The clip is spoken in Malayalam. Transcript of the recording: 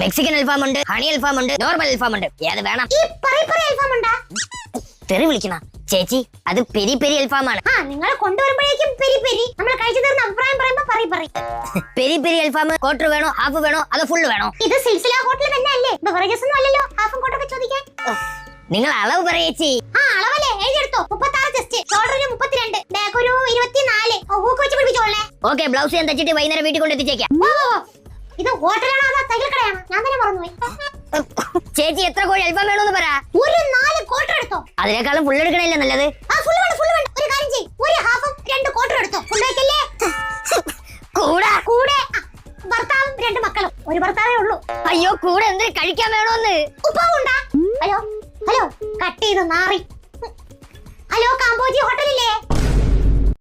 മെക്സിക്കൻ അൽഫാം ഉണ്ട്, ഹണി അൽഫാം ഉണ്ട്, നോർമൽ അൽഫാം ഉണ്ട്. ഏത് വേണം? ഈ പറി പറി അൽഫാം ഉണ്ടാ? തെറി വിളിക്കണ ചേച്ചി, അത് പെരി പെരി അൽഫാമാണ്. നിങ്ങൾ കൊണ്ടുവരുമ്പോഴേക്കും പെരി പെരി. നമ്മൾ കഴിച്ചു തീർന്ന അഭിപ്രായം പറയുമ്പോ പറി പറി. പെരി പെരി അൽഫാം ക്വാർട്ടർ വേണോ, ഹാഫ് വേണോ, അതോ ഫുൾ വേണോ? ഇത് സിൽസില ഹോട്ടൽ തന്നെ അല്ലേ? ബെവറേജസ് ഒന്നും അല്ലല്ലോ ഹാഫും ക്വാർട്ടറൊക്കെ ചോദിക്കാൻ. നിങ്ങൾ അളവ് പറയേച്ചി. അളവല്ലേ എഴുതിയെടുത്തോ. 36 ചെസ്റ്റ്, ഷോൾഡറിന് 32, ബാക്ക് ഒരു 24. ഹൂക്ക് വെച്ച് പിടിപ്പിച്ചോളേ. ഓക്കെ, ബ്ലൗസ് ഞാൻ തച്ചിട്ട് വൈകുന്നേരം വീട്ടിൽ കൊണ്ട് എത്തിച്ചേക്കാം. ഇത് ഹോട്ടലാണോ അതോ തയ്യൽ കടയാണോ? ഞാൻ തന്നെ മറന്നുപോയി. ചേച്ചി എത്ര കോഴി അൽഫാം വേണമെന്ന് പറ. ഒരു 4 ക്വാർട്ടർ എടുത്തോ. അതിനേക്കാളും ഫുൾ എടുക്കണല്ലേ നല്ലത്. ഫുൾ വേണം, ഫുൾ വേണം. ഒരു കാര്യം ചെയ്യ്, ഒരു ഹാഫും 2 ക്വാർട്ടർ എടുത്തോ. ഫുൾ വെക്കല്ലേ. കൂടെ കൂടെ ഭർത്താവും 2 മക്കളും. ഒരു ഭർത്താവേ ഉള്ളൂ. അയ്യോ, കൂടെ എന്തിനു കഴിക്കാൻ വേണോന്ന്. ഉപ്പാവുണ്ടാ? ഹലോ ഹലോ, കട്ട് ചെയ്ത് നാറി. ഹലോ, കാമ്പോജി ഹോട്ടലില്ലേ?